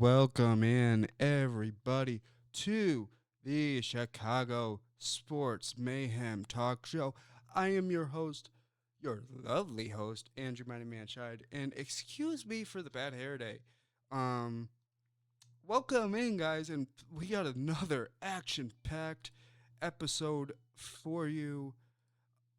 welcome in everybody to the Chicago Sports Mayhem Talk Show. I am your host, your lovely host, Andrew Mighty Man Scheid, and excuse me for the bad hair day. Um, Welcome in, guys, and we got another action-packed episode for you.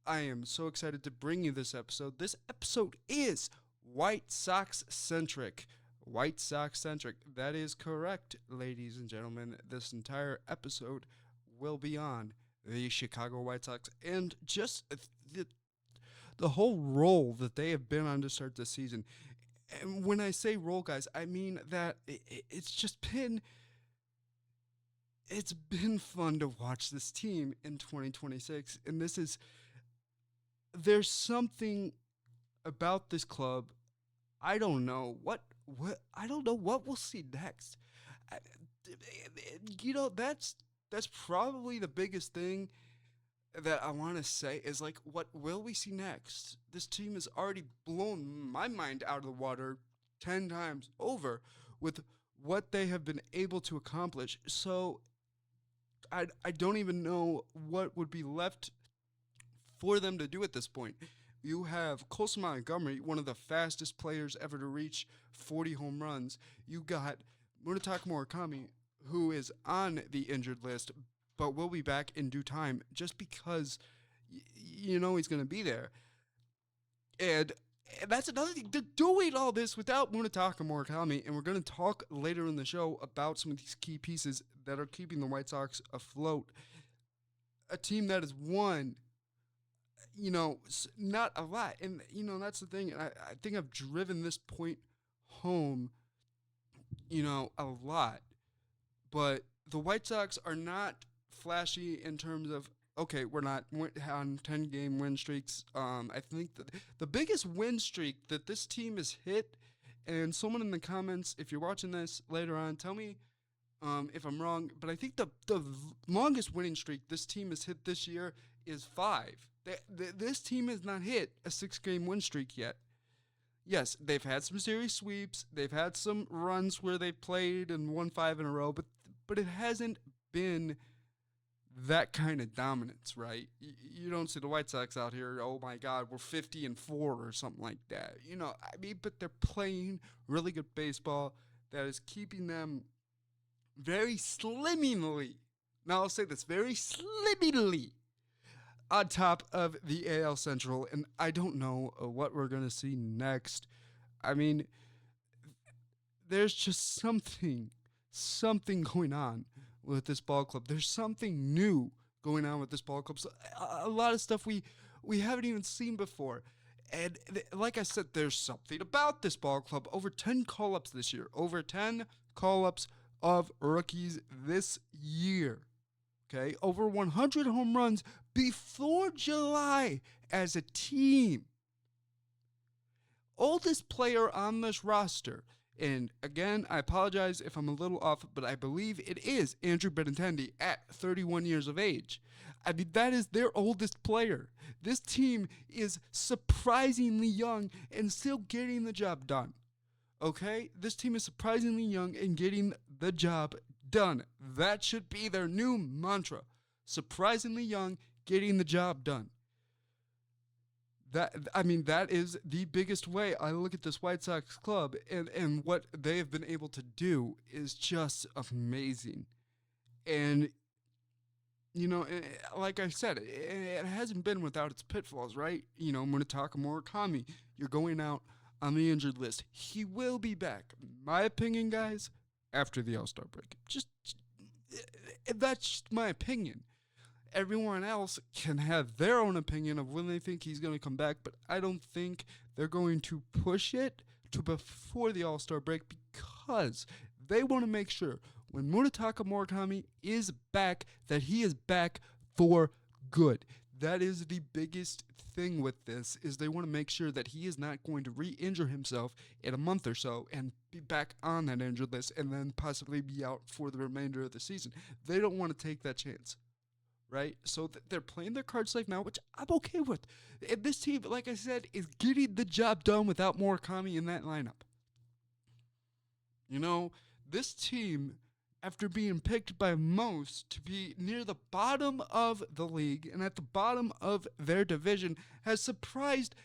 I am so excited to bring you this episode. This episode is White Sox centric. White Sox centric. That is correct, ladies and gentlemen. This entire episode will be on the Chicago White Sox and just the whole role that they have been on to start the season. And when I say role, guys, I mean that it's been fun to watch this team in 2026, and there's something about this club. I don't know what we'll see next. I- that's probably the biggest thing that I want to say is like, what will we see next? This team has already blown my mind out of the water 10 times over with what they have been able to accomplish. So I don't even know what would be left for them to do at this point. You have Colson Montgomery, one of the fastest players ever to reach 40 home runs. You got Munetaka Murakami, who is on the injured list, but will be back in due time just because you know he's going to be there. And that's another thing. They're doing all this without Munetaka Murakami, and we're going to talk later in the show about some of these key pieces that are keeping the White Sox afloat. A team that has won, not a lot. And, that's the thing. And I think I've driven this point home, a lot. But the White Sox are not flashy in terms of, okay, we're not on 10-game win streaks. I think that the biggest win streak that this team has hit, and someone in the comments, if you're watching this later on, tell me if I'm wrong, but I think the longest winning streak this team has hit this year is 5. This team has not hit a 6-game win streak yet. Yes, they've had some series sweeps. They've had some runs where they played and won 5 in a row, but it hasn't been that kind of dominance, right? You don't see the White Sox out here, oh my God, we're 50-4 or something like that. But they're playing really good baseball that is keeping them very slimmingly, now I'll say this, very slimmingly on top of the AL Central, and I don't know what we're going to see next. I mean, there's just something going on with this ball club. There's something new going on with this ball club. So a lot of stuff we haven't even seen before. And like I said, there's something about this ball club. Over 10 call-ups this year. Over 10 call-ups of rookies this year. Okay? Over 100 home runs before July as a team. Oldest player on this roster. And again, I apologize if I'm a little off, but I believe it is Andrew Benintendi at 31 years of age. I mean, that is their oldest player. This team is surprisingly young and still getting the job done. Okay? This team is surprisingly young and getting the job done. That should be their new mantra. Surprisingly young, getting the job done. That is the biggest way I look at this White Sox club, and what they have been able to do is just amazing. And, like I said, it hasn't been without its pitfalls, right? Munetaka Murakami, you're going out on the injured list. He will be back, my opinion, guys, after the All-Star break. That's just my opinion. Everyone else can have their own opinion of when they think he's going to come back, but I don't think they're going to push it to before the All-Star break because they want to make sure when Munetaka Murakami is back that he is back for good. That is the biggest thing with this, is they want to make sure that he is not going to re-injure himself in a month or so and be back on that injured list and then possibly be out for the remainder of the season. They don't want to take that chance. Right? So they're playing their cards safe now, which I'm okay with. And this team, like I said, is getting the job done without Murakami in that lineup. This team, after being picked by most to be near the bottom of the league and at the bottom of their division, has surprised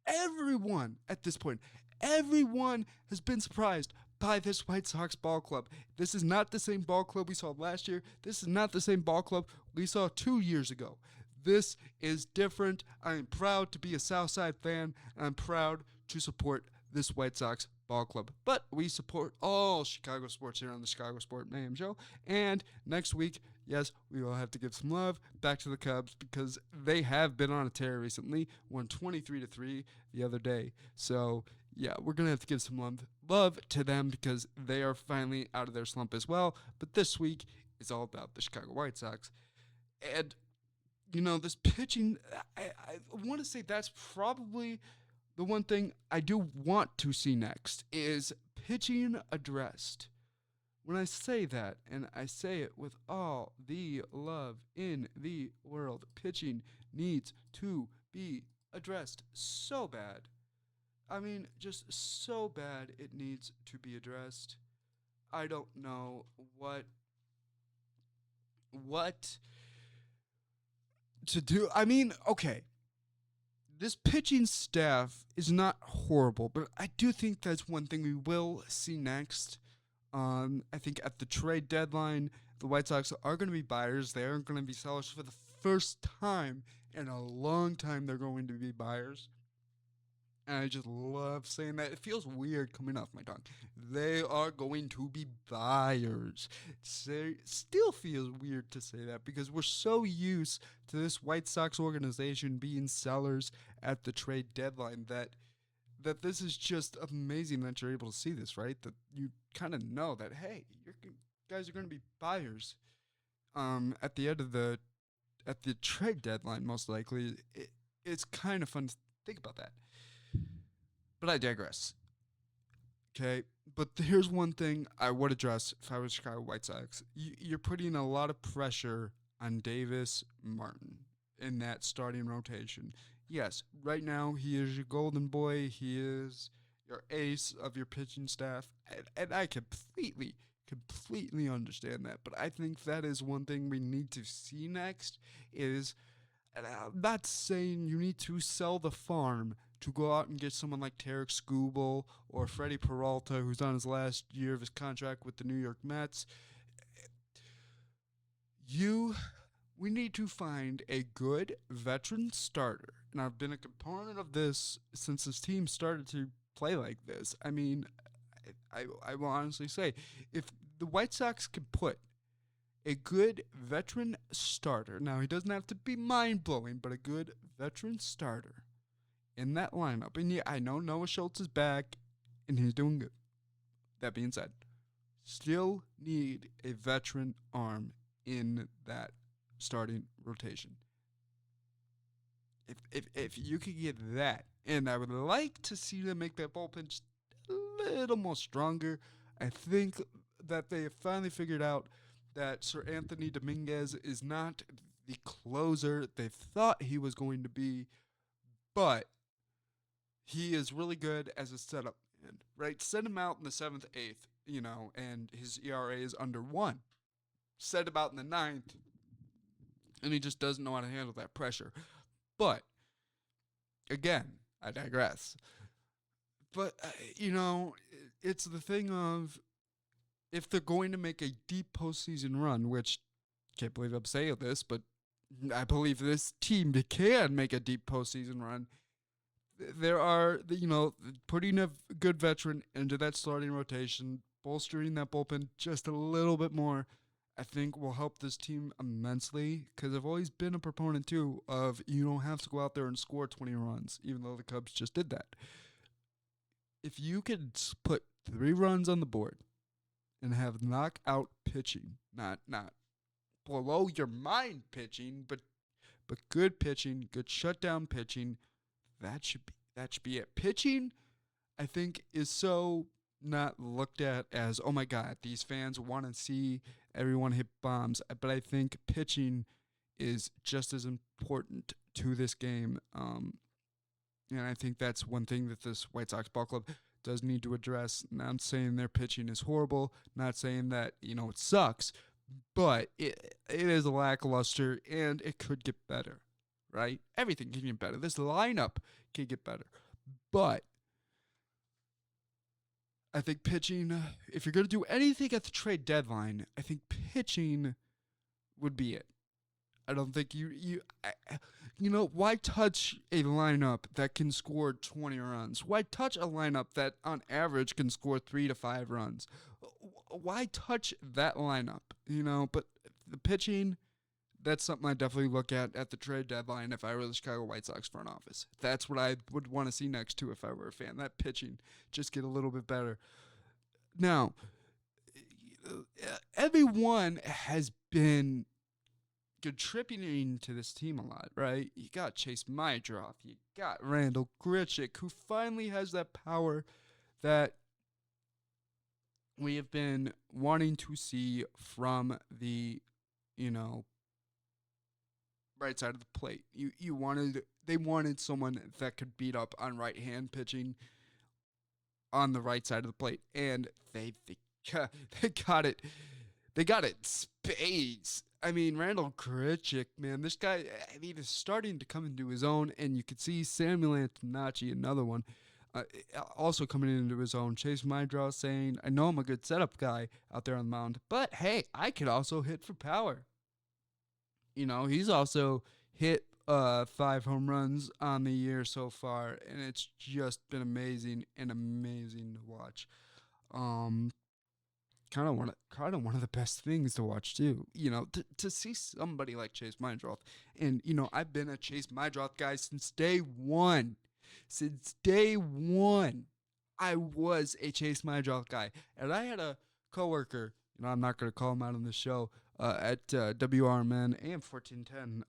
everyone at this point. Everyone has been surprised by this White Sox ball club. This is not the same ball club we saw last year. This is not the same ball club we saw 2 years ago. This is different. I am proud to be a Southside fan. I'm proud to support this White Sox ball club. But we support all Chicago sports here on the Chicago Sport Mayhem Show. And next week, yes, we will have to give some love back to the Cubs because they have been on a tear recently. Won 23-3 the other day. So, yeah, we're going to have to give some love to them because they are finally out of their slump as well. But this week is all about the Chicago White Sox. And, this pitching, I want to say that's probably the one thing I do want to see next is pitching addressed. When I say that, and I say it with all the love in the world, pitching needs to be addressed so bad. I mean, just so bad it needs to be addressed. I don't know what to do. I mean, okay. This pitching staff is not horrible, but I do think that's one thing we will see next. I think at the trade deadline, the White Sox are going to be buyers. They aren't going to be sellers for the first time in a long time. They're going to be buyers. And I just love saying that. It feels weird coming off my tongue. They are going to be buyers. It still feels weird to say that because we're so used to this White Sox organization being sellers at the trade deadline that this is just amazing that you're able to see this, right? That you kind of know that, hey, you guys are going to be buyers at the end of the trade deadline, most likely. It's kind of fun to think about that. But I digress. Okay, but here's one thing I would address if I was Chicago White Sox. You're putting a lot of pressure on Davis Martin in that starting rotation. Yes, right now he is your golden boy. He is your ace of your pitching staff. And I completely understand that. But I think that is one thing we need to see next is, and I'm not saying you need to sell the farm to go out and get someone like Tarek Skubal or Freddie Peralta, who's on his last year of his contract with the New York Mets. We need to find a good veteran starter. And I've been a component of this since this team started to play like this. I mean, I will honestly say, if the White Sox can put a good veteran starter, now he doesn't have to be mind-blowing, but a good veteran starter in that lineup. And yeah, I know Noah Schultz is back, and he's doing good. That being said, still need a veteran arm in that starting rotation. If you could get that, and I would like to see them make that bullpen just a little more stronger. I think that they have finally figured out that Sir Anthony Dominguez is not the closer they thought he was going to be, but he is really good as a setup man, right? Send him out in the 7th, 8th, and his ERA is under 1. Set him out in the 9th, and he just doesn't know how to handle that pressure. But, again, I digress. But, it's the thing of, if they're going to make a deep postseason run, which, can't believe I'm saying this, but I believe this team can make a deep postseason run, there are, putting a good veteran into that starting rotation, bolstering that bullpen just a little bit more, I think will help this team immensely, because I've always been a proponent, too, of you don't have to go out there and score 20 runs, even though the Cubs just did that. If you could put 3 runs on the board and have knockout pitching, not below your mind pitching, but good pitching, good shutdown pitching, that should be it. Pitching, I think, is so not looked at as, oh my God, these fans want to see everyone hit bombs. But I think pitching is just as important to this game. And I think that's one thing that this White Sox ball club does need to address. Not saying their pitching is horrible, not saying that, it sucks, but it is lackluster and it could get better, right? Everything can get better. This lineup can get better. But I think pitching, if you're going to do anything at the trade deadline, I think pitching would be it. I don't think why touch a lineup that can score 20 runs? Why touch a lineup that on average can score 3 to 5 runs? Why touch that lineup? But the pitching, that's something I definitely look at the trade deadline if I were the Chicago White Sox front office. That's what I would want to see next to if I were a fan. That pitching just get a little bit better. Now, everyone has been contributing to this team a lot, right? You got Chase Mydroth, you got Randall Grichuk, who finally has that power that we have been wanting to see from the, right side of the plate. They wanted someone that could beat up on right-hand pitching on the right side of the plate, and they got it. They got it spades. I mean, Randall Grichuk, man, this guy, is starting to come into his own, and you could see Samuel Antonacci, another one, also coming into his own. Chase Mydroth saying, I know I'm a good setup guy out there on the mound, but hey, I could also hit for power. He's also hit 5 home runs on the year so far, and it's just been amazing to watch. Kind of one of the best things to watch too. To see somebody like Chase Mydroth, and I've been a Chase Mydroth guy since day one. Since day one, I was a Chase Mydroth guy, and I had a coworker. I'm not going to call him out on the show. At WRMN and 1410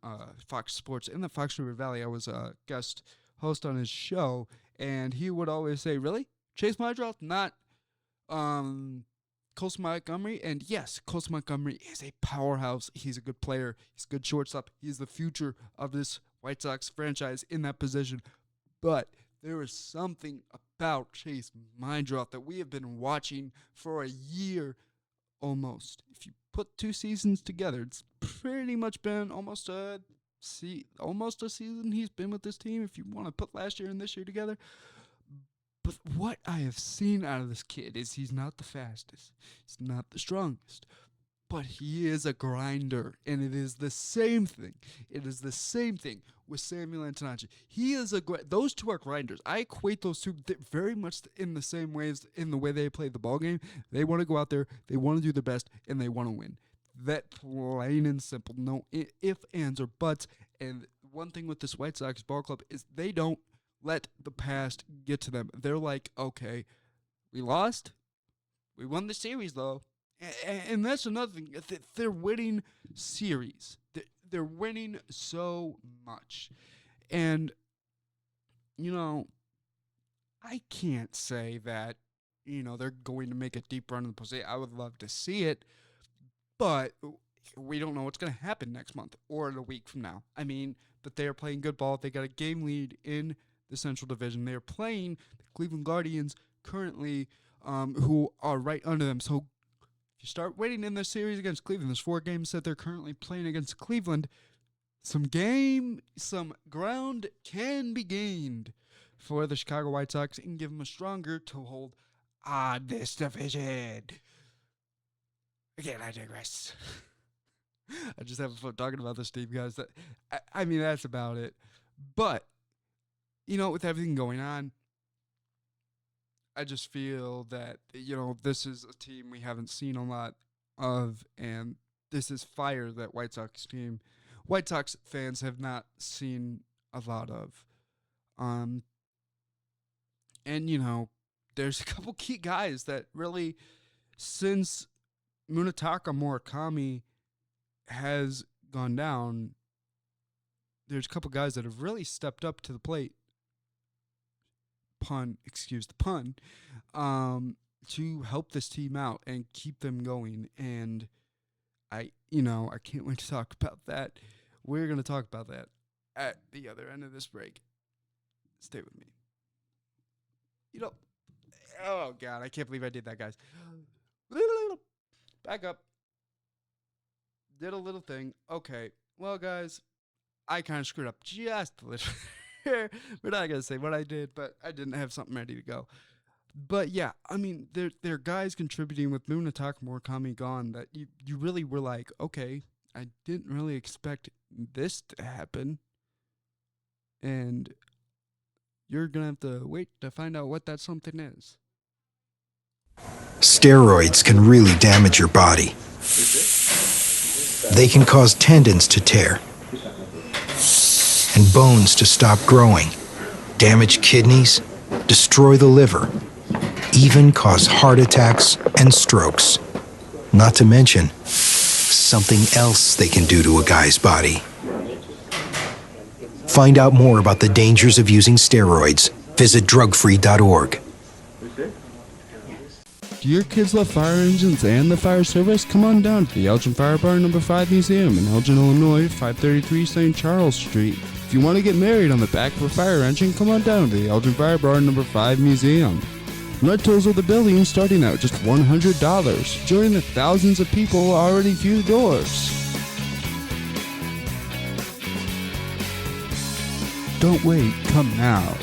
Fox Sports in the Fox River Valley, I was a guest host on his show, and he would always say, "Really, Chase Mydroth, not Colson Montgomery?" And yes, Colson Montgomery is a powerhouse. He's a good player. He's a good shortstop. He's the future of this White Sox franchise in that position. But there is something about Chase Mydroth that we have been watching for a year almost. If you put 2 seasons together, it's pretty much been almost a season he's been with this team, if you want to put last year and this year together. But what I have seen out of this kid is he's not the fastest, he's not the strongest, but he is a grinder, and it is the same thing. It is the same thing with Samuel Antonacci. He is those two are grinders. I equate those two very much in the same ways in the way they play the ball game. They want to go out there, they want to do their best, and they want to win. That plain and simple. No ifs, ands, or buts. And one thing with this White Sox ball club is they don't let the past get to them. They're like, okay, we lost. We won the series, though. And that's another thing. They're winning series. They're winning so much. And, I can't say that, they're going to make a deep run in the postseason. I would love to see it. But we don't know what's going to happen next month or in a week from now. But they are playing good ball. They got a game lead in the Central Division. They are playing the Cleveland Guardians currently, who are right under them. So if you start winning in this series against Cleveland, there's 4 games that they're currently playing against Cleveland. Some ground can be gained for the Chicago White Sox and give them a stronger toehold on this division. Again, I digress. I just have fun talking about this team, guys. That's about it. But, with everything going on, I just feel that, this is a team we haven't seen a lot of, and this is fire that White Sox fans have not seen a lot of. And, there's a couple key guys that really, since Munetaka Murakami has gone down, there's a couple guys that have really stepped up to the plate. Excuse the pun, to help this team out and keep them going. And I can't wait to talk about that. We're going to talk about that at the other end of this break. Stay with me. Oh, God. I can't believe I did that, guys. Back up. Did a little thing. Okay. Well, guys, I kind of screwed up just a little. We're not going to say what I did, but I didn't have something ready to go. But yeah, I mean, there are guys contributing with Munataka Murakami gone that you really were like, okay, I didn't really expect this to happen. And you're going to have to wait to find out what that something is. Steroids can really damage your body. They can cause tendons to tear and bones to stop growing, damage kidneys, destroy the liver, even cause heart attacks and strokes. Not to mention something else they can do to a guy's body. Find out more about the dangers of using steroids. Visit drugfree.org. Do your kids love fire engines and the fire service? Come on down to the Elgin Fire Bar No. 5 Museum in Elgin, Illinois, 533 St. Charles Street. If you want to get married on the back of a fire engine, come on down to the Elgin Fire Bar No. 5 Museum. Rentals of the building starting at just $100. Join the thousands of people already through the doors. Don't wait, come now.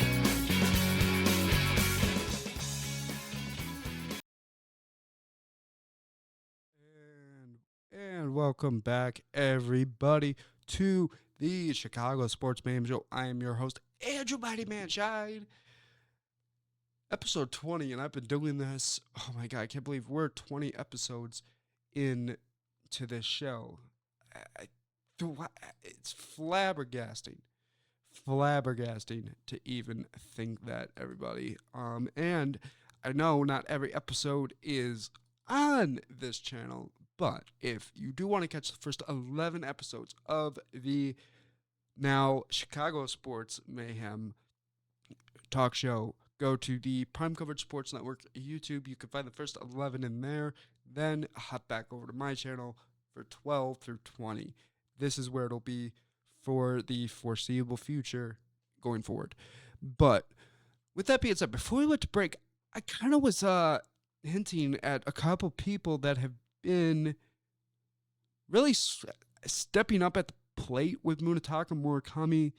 And welcome back, everybody, to the Chicago Sports Mayhem Show. I am your host, Andrew Mighty Man Scheid. Episode 20, and I've been doing this. Oh my God, I can't believe we're 20 episodes into this show. It's flabbergasting to even think that, everybody. And I know not every episode is on this channel, but if you do want to catch the first 11 episodes of the now Chicago Sports Mayhem talk show, go to the Prime Coverage Sports Network YouTube. You can find the first 11 in there. Then hop back over to my channel for 12 through 20. This is where it'll be for the foreseeable future going forward. But with that being said, before we went to break, I kind of was hinting at a couple people that have been really stepping up at the plate with Munataka Murakami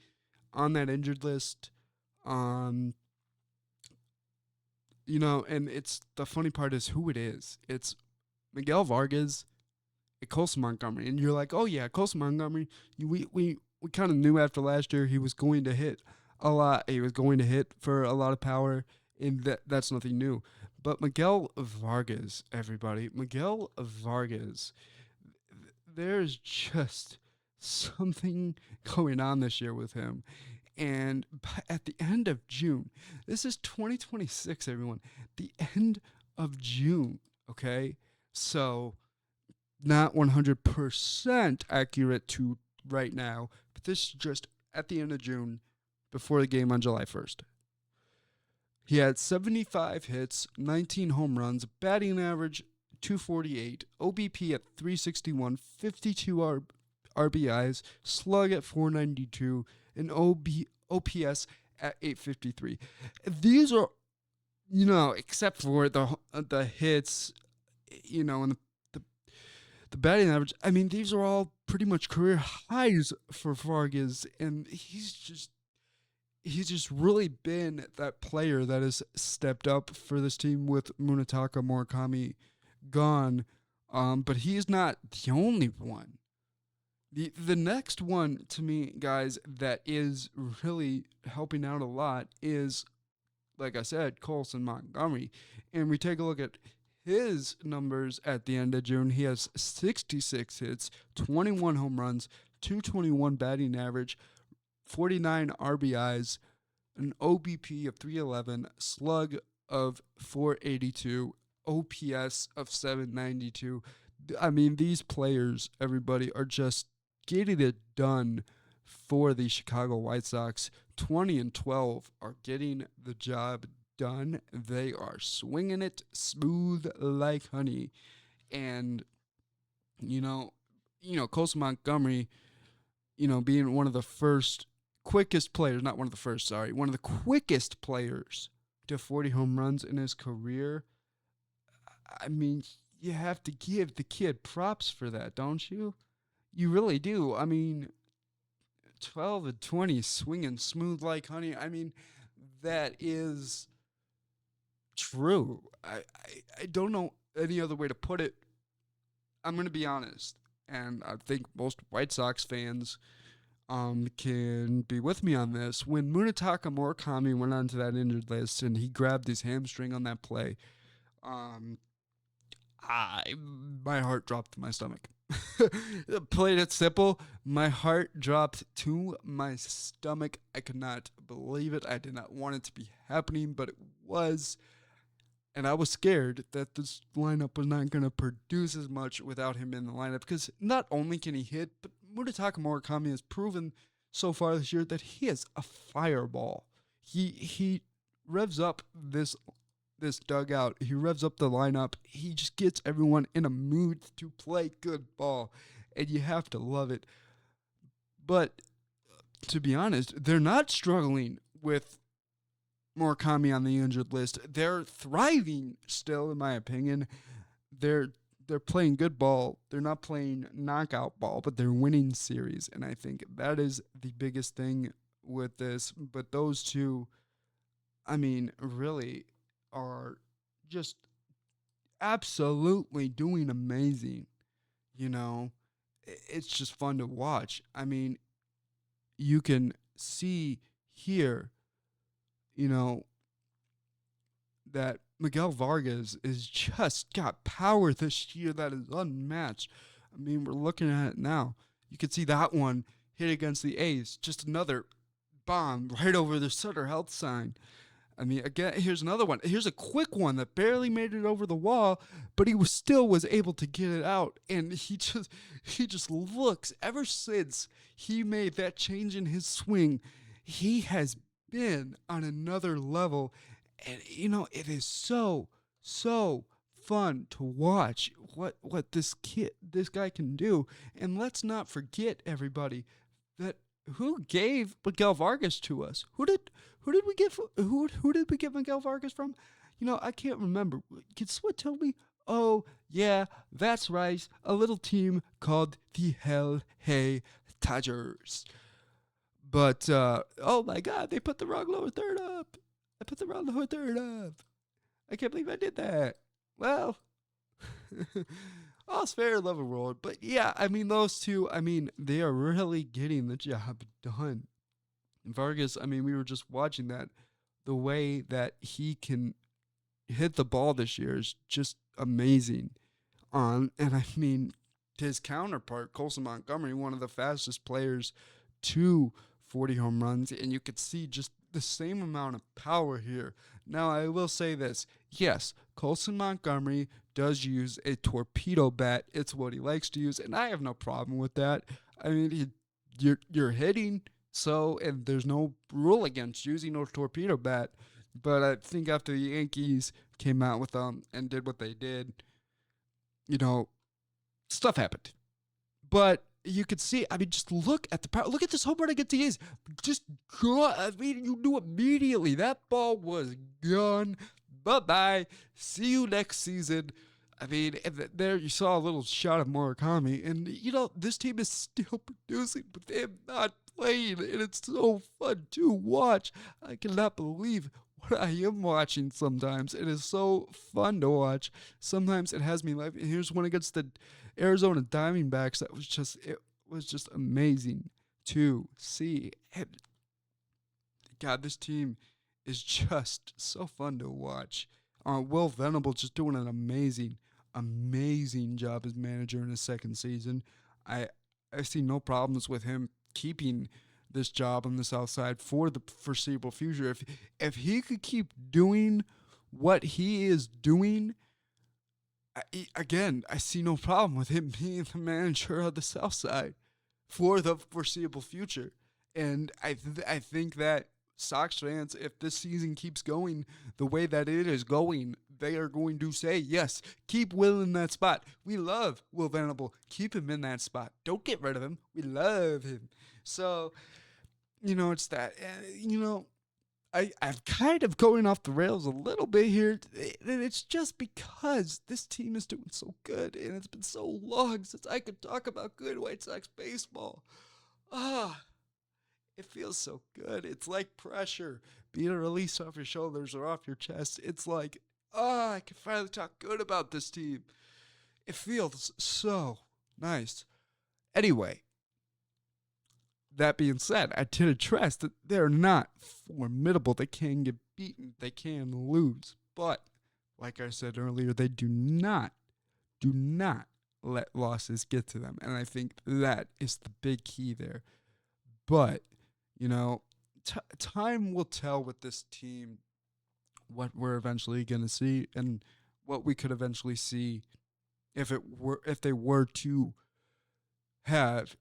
on that injured list. You know, and it's the funny part is who it is. It's Miguel Vargas and Colson Montgomery. And you're like, oh yeah, Colson Montgomery, we kind of knew after last year he was going to hit a lot. He was going to hit for a lot of power, and that's nothing new. But Miguel Vargas, everybody, Miguel Vargas, there's just something going on this year with him. And at the end of June, this is 2026, everyone, the end of June, okay? So not 100% accurate to right now, but this is just at the end of June before the game on July 1st. He had 75 hits, 19 home runs, batting average 248, OBP at 361, 52 RBIs, slug at 492, and OPS at 853. These are, you know, except for the hits, you know, and the batting average. I mean, these are all pretty much career highs for Vargas, and he's just really been that player that has stepped up for this team with Munataka Murakami gone. But he's not the only one. The next one to me, guys, that is really helping out a lot is, like I said, Colson Montgomery. And we take a look at his numbers at the end of June. He has 66 hits, 21 home runs, 221 batting average, 49 RBIs, an OBP of 311, slug of 482, OPS of 792. I mean, these players, everybody, are just getting it done for the Chicago White Sox. 20-12 are getting the job done. They are swinging it smooth like honey. And, you know, Colson Montgomery, you know, being one of the quickest players to 40 home runs in his career. I mean, you have to give the kid props for that, don't you? You really do. I mean, 12 and 20 swinging smooth like honey. I mean, that is true. I don't know any other way to put it. I'm going to be honest, and I think most White Sox fans can be with me on this. When Munetaka Murakami went onto that injured list and he grabbed his hamstring on that play, my heart dropped to my stomach. Played it simple. My heart dropped to my stomach. I could not believe it. I did not want it to be happening, but it was. And I was scared that this lineup was not going to produce as much without him in the lineup, because not only can he hit, but Munetaka Murakami has proven so far this year that he is a fireball. He revs up this dugout. He revs up the lineup. He just gets everyone in a mood to play good ball, and you have to love it. But to be honest, they're not struggling with Murakami on the injured list. They're thriving still, in my opinion. They're playing good ball. They're not playing knockout ball, but they're winning series, and I think that is the biggest thing with this. But those two, I mean, really are just absolutely doing amazing. You know, it's just fun to watch. I mean, you can see here, you know, that Miguel Vargas is just got power this year that is unmatched. I mean, we're looking at it now. You can see that one hit against the A's. Just another bomb right over the Sutter Health sign. I mean, again, here's another one. Here's a quick one that barely made it over the wall, but he still was able to get it out. And he just looks, ever since he made that change in his swing, he has been on another level. And, you know, it is so fun to watch what this guy can do. And let's not forget, everybody, that who gave Miguel Vargas to us? Who did we get Miguel Vargas from? You know, I can't remember. Can someone tell me? Oh, yeah, that's right. A little team called the Hell Hey Tigers. But, oh my God, they put the wrong lower third up. I put the wrong lower third up. I can't believe I did that. Well, all's fair in love and world. But yeah, I mean, those two, I mean, they are really getting the job done. Vargas, I mean, we were just watching that. The way that he can hit the ball this year is just amazing. And I mean, his counterpart, Colson Montgomery, one of the fastest players to 40 home runs, and you could see just the same amount of power here. Now, I will say this. Yes, Colson Montgomery does use a torpedo bat. It's what he likes to use, and I have no problem with that. I mean, you're hitting, so, and there's no rule against using a torpedo bat. But I think after the Yankees came out with them and did what they did, you know, stuff happened. But you could see, I mean, just look at the power. Look at this home run against the A's. Just go. I mean, you knew immediately that ball was gone. Bye-bye. See you next season. I mean, and there you saw a little shot of Murakami. And, you know, this team is still producing, but they're not playing. And it's so fun to watch. I cannot believe what I am watching sometimes. It is so fun to watch. Sometimes it has me laughing. Here's one against the Arizona Diamondbacks that was just amazing to see. And God, this team is just so fun to watch. Will Venable just doing an amazing job as manager in his second season. I see no problems with him keeping this job on the South Side for the foreseeable future. If he could keep doing what he is doing, I see no problem with him being the manager of the South Side for the foreseeable future. And I think that Sox fans, if this season keeps going the way that it is going, they are going to say, yes, keep Will in that spot. We love Will Venable. Keep him in that spot. Don't get rid of him. We love him. So, you know, it's that. You know, I'm kind of going off the rails a little bit here, and it's just because this team is doing so good, and it's been so long since I could talk about good White Sox baseball. Ah, it feels so good. It's like pressure being released off your shoulders or off your chest. It's like, I can finally talk good about this team. It feels so nice. Anyway, that being said, I did address that they're not formidable. They can get beaten. They can lose. But, like I said earlier, they do not let losses get to them. And I think that is the big key there. But, time will tell with this team what we're eventually going to see and what we could eventually see if they were to have,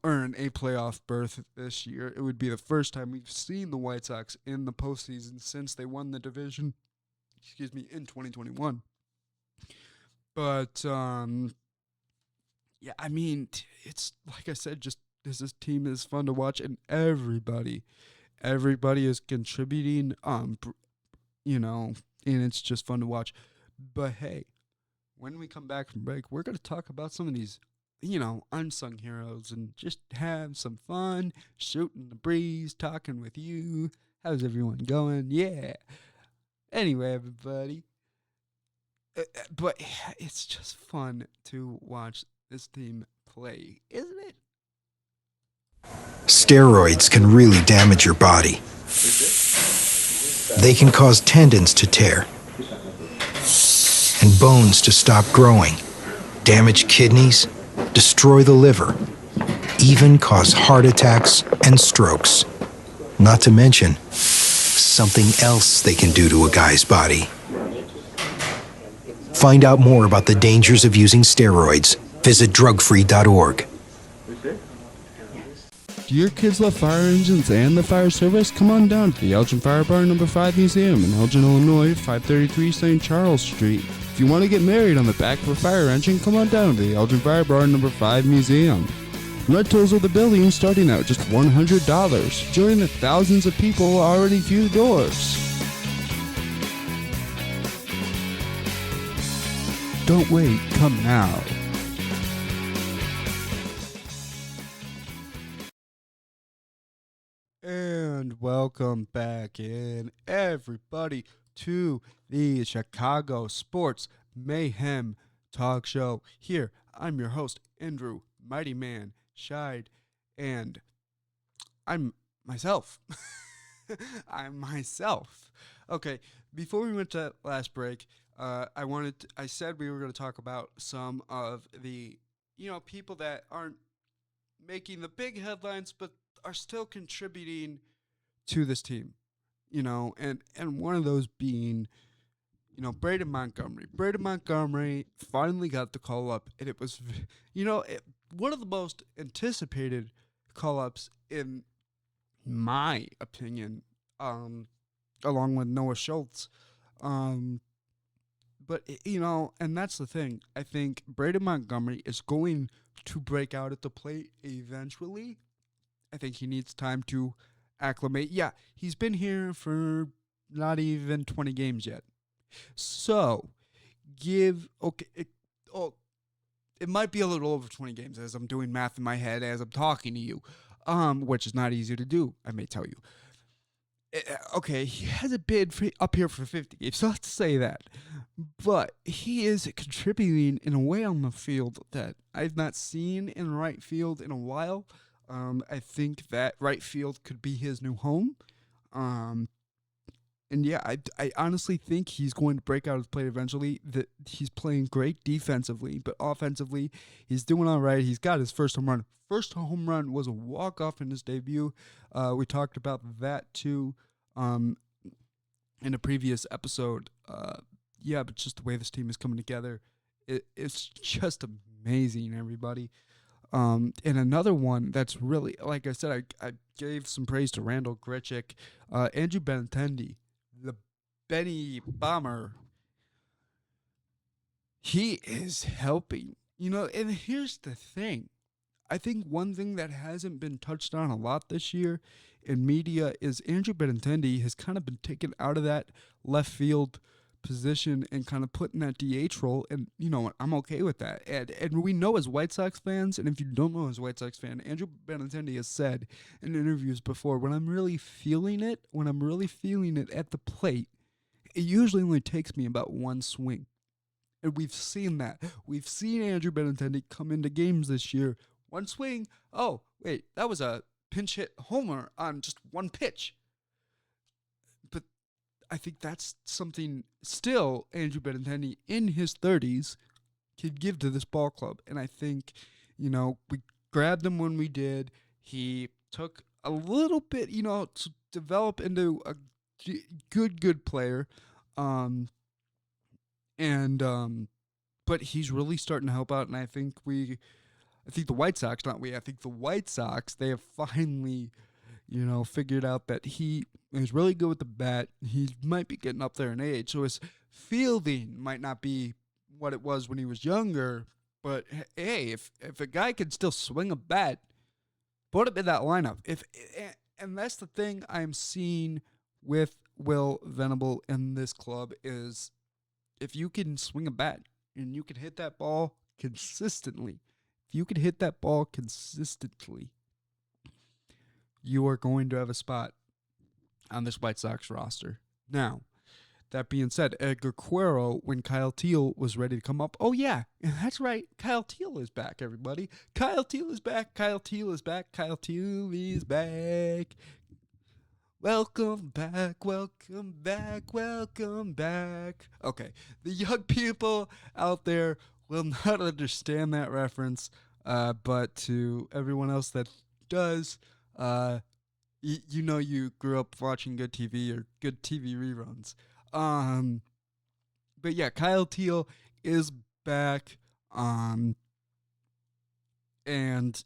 earn a playoff berth this year. It would be the first time we've seen the White Sox in the postseason since they won the division, in 2021. But, it's, like I said, just this team is fun to watch, and everybody is contributing, and it's just fun to watch. But, hey, when we come back from break, we're going to talk about some of these unsung heroes and just have some fun, shooting the breeze, talking with you. How's everyone going? Yeah. Anyway, everybody. But it's just fun to watch this team play, isn't it? Steroids can really damage your body. They can cause tendons to tear and bones to stop growing, damage kidneys, destroy the liver, even cause heart attacks and strokes. Not to mention something else they can do to a guy's body. Find out more about the dangers of using steroids. Visit drugfree.org. Do your kids love fire engines and the fire service? Come on down to the Elgin Fire Bar No. 5 Museum in Elgin, Illinois, 533 St. Charles Street. If you want to get married on the back of a fire engine, come on down to the Elgin Fire Bar No. 5 Museum. Rentals of the building starting at just $100. Join the thousands of people already through the doors. Don't wait, come now. And welcome back in, everybody, to the Chicago Sports Mayhem Talk Show. Here, I'm your host, Andrew Mighty Man Scheid, and I'm myself. I'm myself. Okay, before we went to last break, I said we were going to talk about some of the, people that aren't making the big headlines, but are still contributing to this team, and one of those being, Braden Montgomery. Braden Montgomery finally got the call up, and it was, one of the most anticipated call ups in my opinion, along with Noah Schultz. But, and that's the thing. I think Braden Montgomery is going to break out at the plate eventually. I think he needs time to acclimate. Yeah, he's been here for not even 20 games yet. So, it might be a little over 20 games as I'm doing math in my head as I'm talking to you, which is not easy to do, I may tell you. Okay, he hasn't been up here for 50 games, so let's say that. But he is contributing in a way on the field that I've not seen in right field in a while. I think that right field could be his new home. And yeah, I honestly think he's going to break out of the plate eventually. That he's playing great defensively, but offensively, he's doing all right. He's got his first home run. First home run was a walk-off in his debut. We talked about that too in a previous episode. Yeah, but just the way this team is coming together, it's just amazing, everybody. And another one that's really, like I said, I gave some praise to Randall Grichuk, Andrew Benintendi, the Benny Bomber. He is helping, and here's the thing. I think one thing that hasn't been touched on a lot this year in media is Andrew Benintendi has kind of been taken out of that left field position and kind of put in that DH role. And, you know, I'm okay with that. And we know as White Sox fans, and if you don't know as White Sox fan, Andrew Benintendi has said in interviews before, when I'm really feeling it at the plate, it usually only takes me about one swing. And we've seen that. We've seen Andrew Benintendi come into games this year. One swing. Oh, wait, that was a pinch hit homer on just one pitch. But I think that's something still Andrew Benintendi in his 30s could give to this ball club. And I think, you know, we grabbed him when we did. He took a little bit, you know, to develop into a good player. But he's really starting to help out, and I think the White Sox, they have finally, you know, figured out that he is really good with the bat. He might be getting up there in age, so his fielding might not be what it was when he was younger, but hey, if a guy can still swing a bat, put him in that lineup. And that's the thing I'm seeing with Will Venable in this club is if you can swing a bat and you can hit that ball consistently, you are going to have a spot on this White Sox roster. Now, that being said, Edgar Quero, when Kyle Teal was ready to come up, oh yeah, that's right, Kyle Teal is back, everybody. Kyle Teal is back. Welcome back. Okay, the young people out there will not understand that reference, but to everyone else that does, you know you grew up watching good TV or good TV reruns. But yeah, Kyle Teal is back, and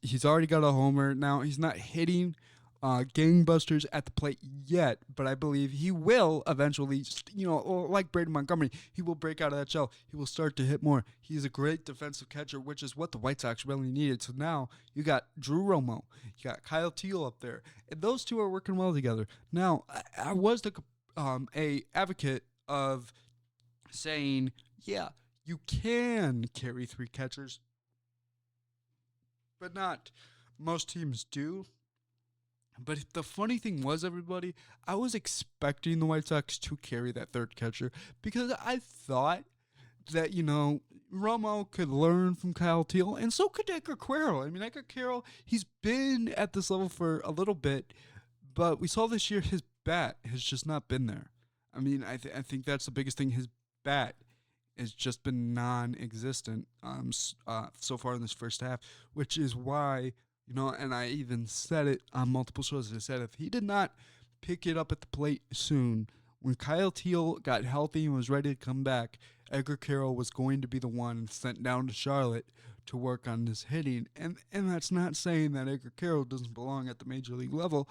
he's already got a homer. Now, he's not hitting gangbusters at the plate yet, but I believe he will eventually, you know, like Braden Montgomery, he will break out of that shell. He will start to hit more. He's a great defensive catcher, which is what the White Sox really needed. So now you got Drew Romo, you got Kyle Teal up there, and those two are working well together. Now, I was a advocate of saying, yeah, you can carry three catchers, but not most teams do. But the funny thing was, everybody, I was expecting the White Sox to carry that third catcher because I thought that, you know, Romo could learn from Kyle Teal, and so could Edgar Quero. I mean, Edgar Quero, he's been at this level for a little bit, but we saw this year his bat has just not been there. I mean, I think that's the biggest thing. His bat has just been non-existent so far in this first half, which is why, you know, and I even said it on multiple shows. I said if he did not pick it up at the plate soon, when Kyle Teal got healthy and was ready to come back, Edgar Quero was going to be the one sent down to Charlotte to work on his hitting. And that's not saying that Edgar Quero doesn't belong at the major league level.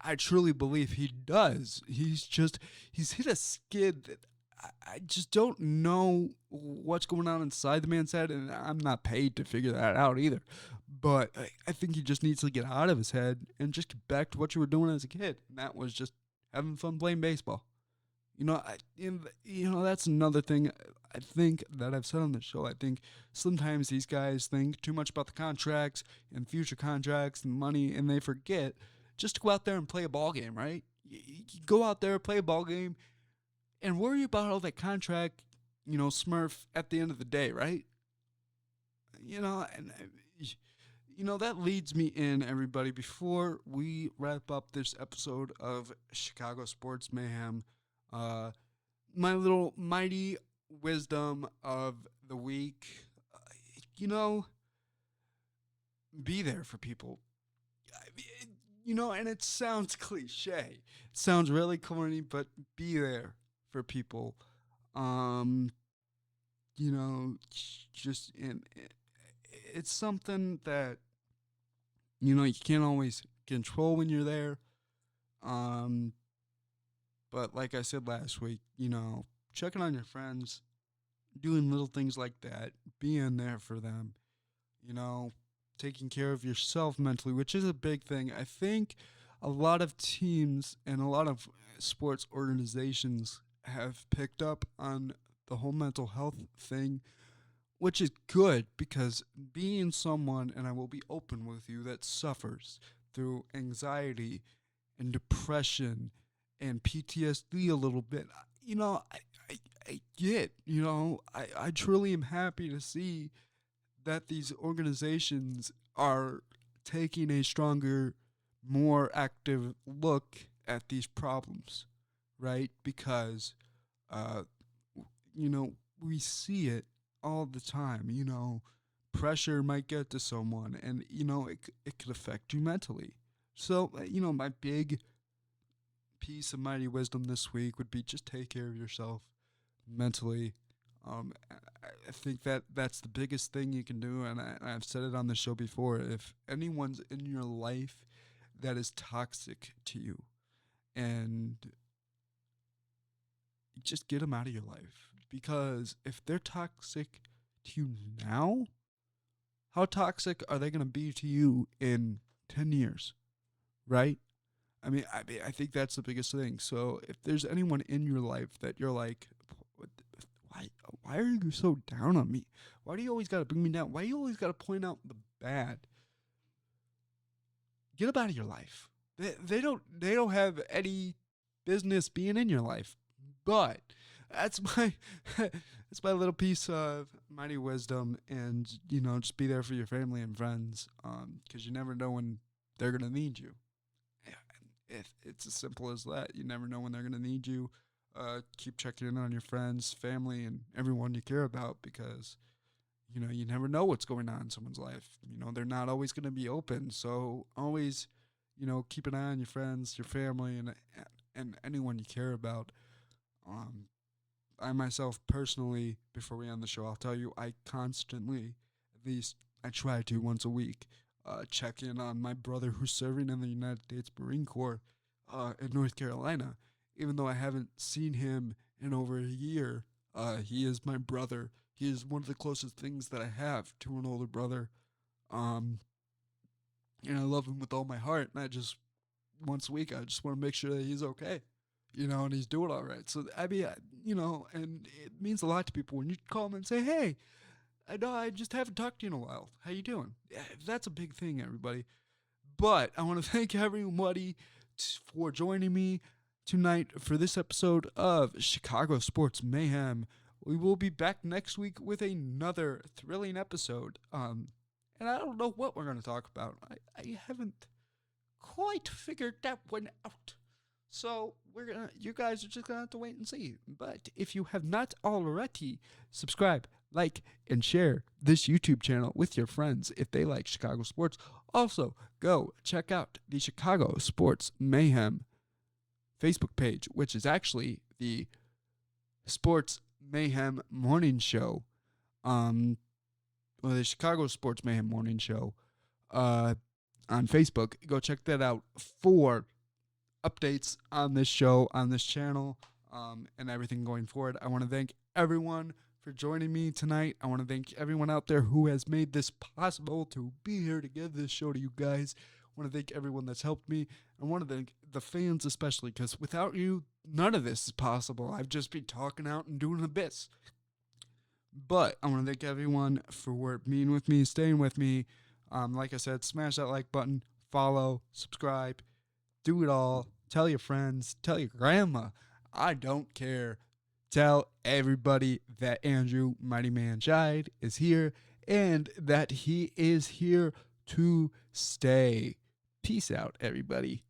I truly believe he does. He's hit a skid that I just don't know what's going on inside the man's head, and I'm not paid to figure that out either. But I think he just needs to get out of his head and just get back to what you were doing as a kid, and that was just having fun playing baseball. You know, that's another thing I think that I've said on the show. I think sometimes these guys think too much about the contracts and future contracts and money, and they forget just to go out there and play a ball game, right? You go out there, play a ball game, and worry about all that contract, you know, smurf at the end of the day, right? You know, and you know, that leads me in, everybody, before we wrap up this episode of Chicago Sports Mayhem, my little mighty wisdom of the week, you know, be there for people. You know, and it sounds cliche. It sounds really corny, but be there for people. You know, just it's something that, you know, you can't always control when you're there. But like I said last week, you know, checking on your friends, doing little things like that, being there for them, you know, taking care of yourself mentally, which is a big thing. I think a lot of teams and a lot of sports organizations have picked up on the whole mental health thing, which is good because being someone, and I will be open with you, that suffers through anxiety and depression and PTSD a little bit, I get, I truly am happy to see that these organizations are taking a stronger, more active look at these problems, right? Because, uh, we see it all the time. Pressure might get to someone, and it could affect you mentally. So, my big piece of mighty wisdom this week would be just take care of yourself mentally. I think that's the biggest thing you can do, and I've said it on the show before. If anyone's in your life that is toxic to you, and just get them out of your life, because if they're toxic to you now, how toxic are they going to be to you in 10 years, right? I think that's the biggest thing. So if there's anyone in your life that you're like, why are you so down on me? Why do you always got to bring me down? Why do you always got to point out the bad? Get them out of your life. They don't have any business being in your life. But that's my that's my little piece of mighty wisdom, and just be there for your family and friends, because you never know when they're gonna need you. It's as simple as that. You never know when they're gonna need you. Keep checking in on your friends, family, and everyone you care about, because you never know what's going on in someone's life. They're not always gonna be open, so always keep an eye on your friends, your family, and anyone you care about. I myself personally, before we end the show, I'll tell you, I constantly, at least I try to once a week, check in on my brother who's serving in the United States Marine Corps in North Carolina. Even though I haven't seen him in over a year, he is my brother. He is one of the closest things that I have to an older brother. And I love him with all my heart. And once a week, I just want to make sure that he's okay. And he's doing all right. So, and it means a lot to people when you call them and say, hey, I know I just haven't talked to you in a while. How you doing? Yeah, that's a big thing, everybody. But I want to thank everybody for joining me tonight for this episode of Chicago Sports Mayhem. We will be back next week with another thrilling episode. And I don't know what we're going to talk about. I haven't quite figured that one out. So you guys are just gonna have to wait and see. But if you have not already, subscribe, like, and share this YouTube channel with your friends if they like Chicago sports. Also, go check out the Chicago Sports Mayhem Facebook page, which is actually the Sports Mayhem Morning Show. The Chicago Sports Mayhem Morning Show on Facebook. Go check that out for updates on this show, on this channel, and everything going forward. I want to thank everyone for joining me tonight. I want to thank everyone out there who has made this possible to be here to give this show to you guys. I want to thank everyone that's helped me. I want to thank the fans especially, because without you, none of this is possible. I've just been talking out and doing the bits. But I want to thank everyone for being with me, staying with me. Like I said, smash that like button, follow, subscribe, do it all. Tell your friends, tell your grandma. I don't care. Tell everybody that Andrew Mighty Man Scheid is here and that he is here to stay. Peace out, everybody.